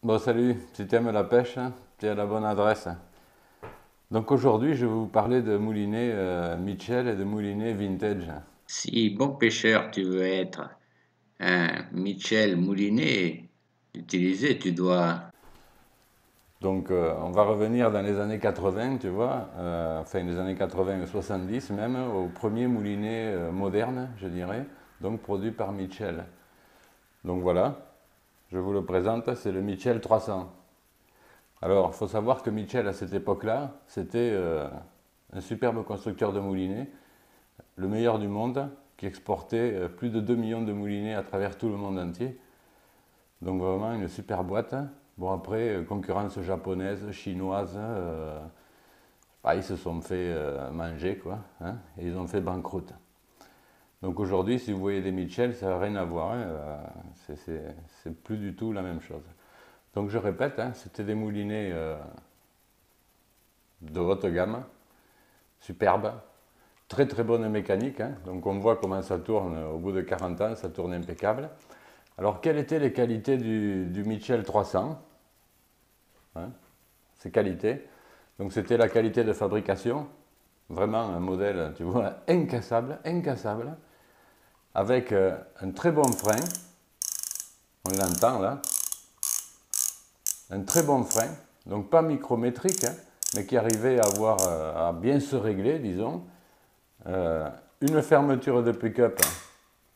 Bon, salut, si tu aimes la pêche, tu es à la bonne adresse. Donc aujourd'hui, je vais vous parler de moulinets Mitchell et de moulinets vintage. Si bon pêcheur tu veux être, un Michel Moulinet utilisé, tu dois. Donc on va revenir dans les années 80, tu vois, enfin les années 80 et 70 même, au premier moulinet moderne, je dirais, donc produit par Mitchell. Donc voilà, je vous le présente, c'est le Mitchell 300. Alors, il faut savoir que Mitchell, à cette époque-là, c'était un superbe constructeur de moulinets, le meilleur du monde, qui exportait plus de 2 millions de moulinets à travers tout le monde entier. Donc vraiment une super boîte. Bon après, concurrence japonaise, chinoise, ils se sont fait manger quoi, hein, et ils ont fait banqueroute. Donc aujourd'hui, si vous voyez des Mitchell, ça n'a rien à voir, hein, c'est plus du tout la même chose. Donc je répète, hein, c'était des moulinets de haute gamme, superbes, très très bonne mécanique, hein. Donc on voit comment ça tourne au bout de 40 ans, ça tourne impeccable. Alors quelles étaient les qualités du Mitchell 300, hein, ses qualités? Donc c'était la qualité de fabrication, vraiment un modèle, tu vois, incassable, incassable, avec un très bon frein, on l'entend là, un très bon frein, donc pas micrométrique, hein, mais qui arrivait à, avoir, à bien se régler, disons. Une fermeture de pick-up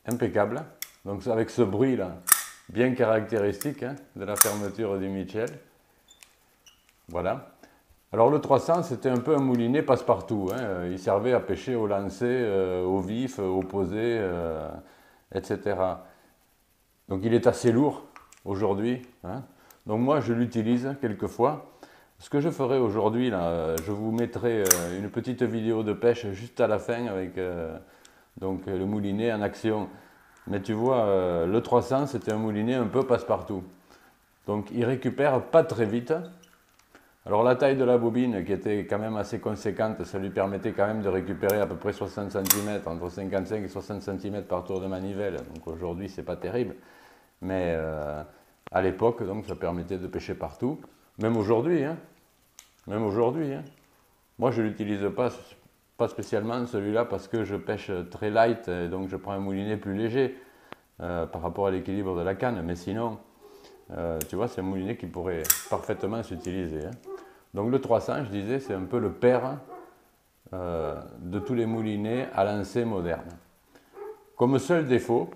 impeccable, donc avec ce bruit là, bien caractéristique, hein, de la fermeture du Mitchell. Voilà. Alors le 300, c'était un peu un moulinet passe-partout, hein. Il servait à pêcher au lancer, au vif, au posé, etc. Donc il est assez lourd aujourd'hui, hein. Donc moi je l'utilise quelquefois. Ce que je ferai aujourd'hui, là, je vous mettrai une petite vidéo de pêche juste à la fin avec donc, le moulinet en action. Mais tu vois, le 300, c'était un moulinet un peu passe-partout. Donc il récupère pas très vite. Alors la taille de la bobine, qui était quand même assez conséquente, ça lui permettait quand même de récupérer à peu près 60 cm, entre 55 et 60 cm par tour de manivelle. Donc aujourd'hui, c'est pas terrible. Mais à l'époque, donc, ça permettait de pêcher partout. Même aujourd'hui, hein. Même aujourd'hui, hein. Moi, je ne l'utilise pas spécialement celui-là parce que je pêche très light et donc je prends un moulinet plus léger par rapport à l'équilibre de la canne. Mais sinon, tu vois, c'est un moulinet qui pourrait parfaitement s'utiliser, hein. Donc le 300, je disais, c'est un peu le père de tous les moulinets à lancer modernes. Comme seul défaut,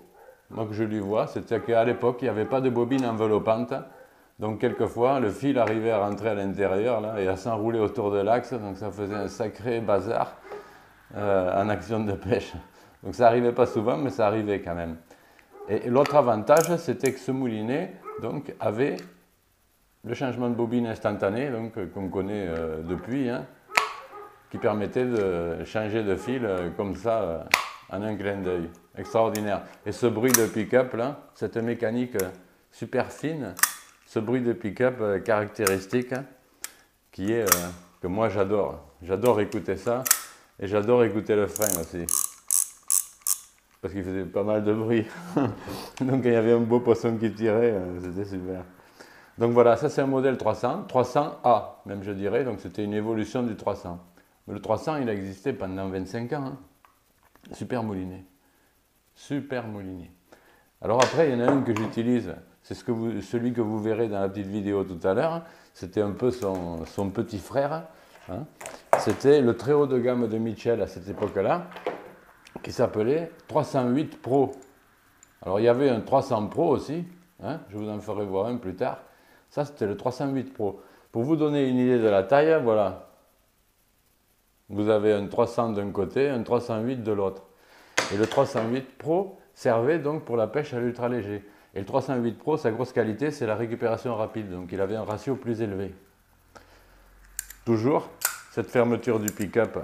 moi que je lui vois, c'était qu'à l'époque, il n'y avait pas de bobine enveloppante. Donc quelquefois, le fil arrivait à rentrer à l'intérieur là, et à s'enrouler autour de l'axe. Donc ça faisait un sacré bazar en action de pêche. Donc ça n'arrivait pas souvent, mais ça arrivait quand même. Et l'autre avantage, c'était que ce moulinet donc, avait le changement de bobine instantané, donc qu'on connaît depuis, hein, qui permettait de changer de fil comme ça en un clin d'œil. Extraordinaire. Et ce bruit de pick-up, là, cette mécanique super fine, ce bruit de pick-up caractéristique, hein, qui est que moi j'adore. J'adore écouter ça et j'adore écouter le frein aussi. Parce qu'il faisait pas mal de bruit. Donc il y avait un beau poisson qui tirait, c'était super. Donc voilà, ça c'est un modèle 300, 300A même je dirais, donc c'était une évolution du 300. Mais le 300 il a existé pendant 25 ans, hein. Super moulinet. Super moulinet. Alors après, il y en a un que j'utilise, c'est celui que vous verrez dans la petite vidéo tout à l'heure. C'était un peu son petit frère, hein. C'était le très haut de gamme de Mitchell à cette époque-là, qui s'appelait 308 Pro. Alors il y avait un 300 Pro aussi, hein, je vous en ferai voir un plus tard. Ça, c'était le 308 Pro. Pour vous donner une idée de la taille, voilà. Vous avez un 300 d'un côté, un 308 de l'autre. Et le 308 Pro servait donc pour la pêche à l'ultra léger. Et le 308 Pro, sa grosse qualité, c'est la récupération rapide. Donc il avait un ratio plus élevé. Toujours cette fermeture du pick-up.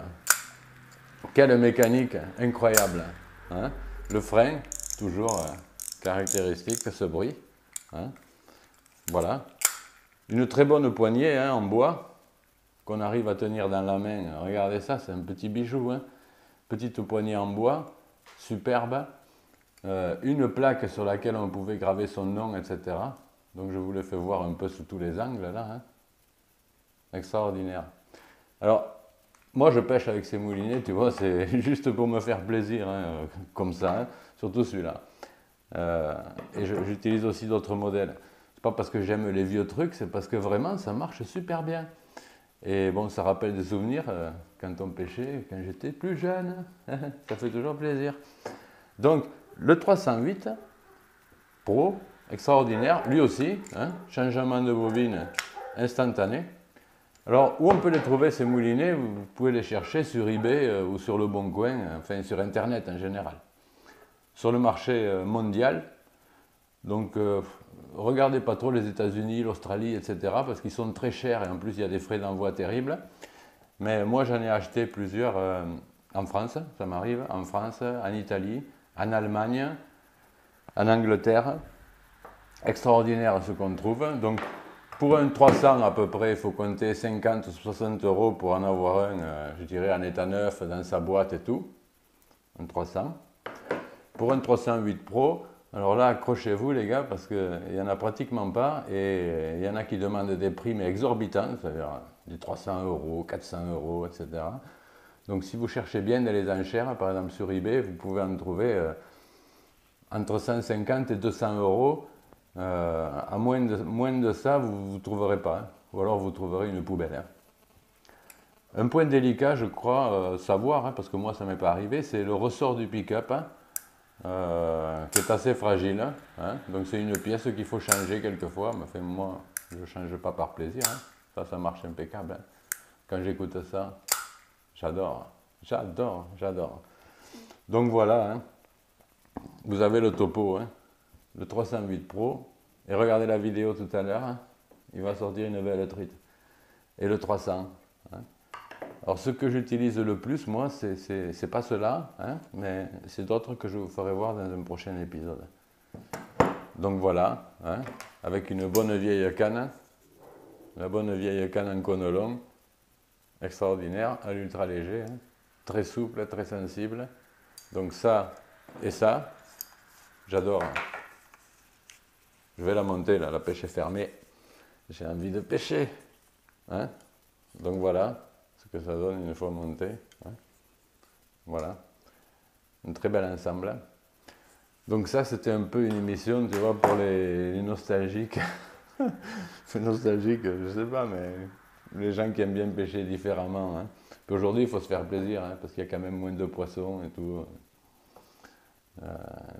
Quelle mécanique incroyable, hein. Le frein, toujours caractéristique, ce bruit, hein. Voilà. Une très bonne poignée, hein, en bois qu'on arrive à tenir dans la main. Regardez ça, c'est un petit bijou, hein. Petite poignée en bois, superbe. Une plaque sur laquelle on pouvait graver son nom, etc. Donc je vous le fais voir un peu sous tous les angles là. Hein. Extraordinaire. Alors, moi je pêche avec ces moulinets, tu vois, c'est juste pour me faire plaisir, hein, comme ça, hein, surtout celui-là. Et j'utilise aussi d'autres modèles. C'est pas parce que j'aime les vieux trucs, c'est parce que vraiment ça marche super bien. Et bon, ça rappelle des souvenirs quand on pêchait, quand j'étais plus jeune. Ça fait toujours plaisir. Donc, le 308 Pro, extraordinaire, lui aussi, hein, changement de bobine instantané. Alors, où on peut les trouver ces moulinets? Vous pouvez les chercher sur eBay ou sur Le Bon Coin, enfin sur Internet en général. Sur le marché mondial, donc regardez pas trop les États-Unis, l'Australie, etc. parce qu'ils sont très chers et en plus il y a des frais d'envoi terribles. Mais moi j'en ai acheté plusieurs en France, ça m'arrive, en France, en Italie, en Allemagne, en Angleterre. Extraordinaire ce qu'on trouve. Donc pour un 300 à peu près, il faut compter 50 ou 60 € pour en avoir un, je dirais en état neuf, dans sa boîte et tout. Un 300. Pour un 308 Pro, alors là, accrochez-vous les gars, parce qu'il n'y en a pratiquement pas, et il y en a qui demandent des prix mais exorbitants, c'est-à-dire des 300 €, 400 €, etc. Donc si vous cherchez bien dans les enchères, par exemple sur eBay, vous pouvez en trouver entre 150 et 200 €. À moins de ça, vous ne trouverez pas, hein. Ou alors vous trouverez une poubelle. Hein. Un point délicat, je crois, savoir, hein, parce que moi ça ne m'est pas arrivé, c'est le ressort du pick-up. Hein. Qui est assez fragile, hein. Donc c'est une pièce qu'il faut changer quelquefois, mais enfin, moi je ne change pas par plaisir, hein. Ça marche impeccable, hein. Quand j'écoute ça, j'adore, j'adore, j'adore. Donc voilà, hein. Vous avez le topo, hein. Le 308 Pro, et regardez la vidéo tout à l'heure, hein. Il va sortir une belle truite, et le 300, hein. Alors ce que j'utilise le plus, moi, c'est pas cela, hein, mais c'est d'autres que je vous ferai voir dans un prochain épisode. Donc voilà, hein, avec une bonne vieille canne, la bonne vieille canne en cône long, extraordinaire, à l'ultra léger, hein, très souple, très sensible. Donc ça et ça, j'adore. Je vais la monter là, la pêche est fermée, j'ai envie de pêcher, hein. Donc voilà ce que ça donne une fois monté. Hein. Voilà, un très bel ensemble. Donc ça, c'était un peu une émission, tu vois, pour les nostalgiques. Nostalgiques, je sais pas, mais les gens qui aiment bien pêcher différemment. Hein. Puis aujourd'hui, il faut se faire plaisir, hein, parce qu'il y a quand même moins de poissons et tout.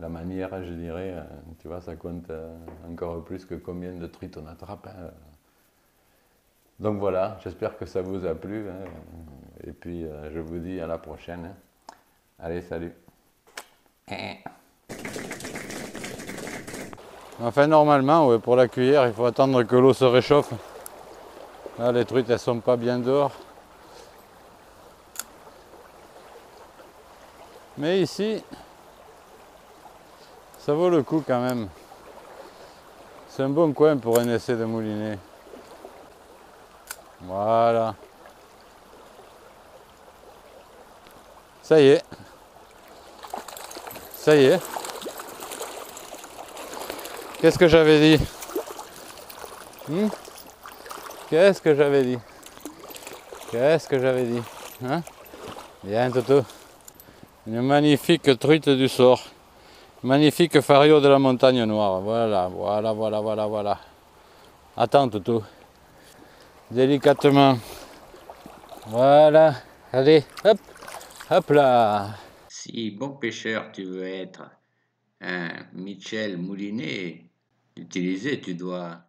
La manière, je dirais, tu vois, ça compte encore plus que combien de truites on attrape. Hein. Donc voilà, j'espère que ça vous a plu. Hein. Et puis, je vous dis à la prochaine. Hein. Allez, salut. Enfin, normalement, ouais, pour la cuillère, il faut attendre que l'eau se réchauffe. Là, les truites, elles sont pas bien dehors. Mais ici, ça vaut le coup quand même. C'est un bon coin pour un essai de moulinet. Voilà. Ça y est. Ça y est. Qu'est-ce que j'avais dit? Qu'est-ce que j'avais dit? Qu'est-ce que j'avais dit? Hein? Bien, Toto. Une magnifique truite du sort. Magnifique fario de la montagne noire. Voilà, voilà, voilà, voilà, voilà. Attends, Toto. Délicatement. Voilà. Allez, hop, hop là. Si bon pêcheur tu veux être, un Michel Moulinet, utiliser, tu dois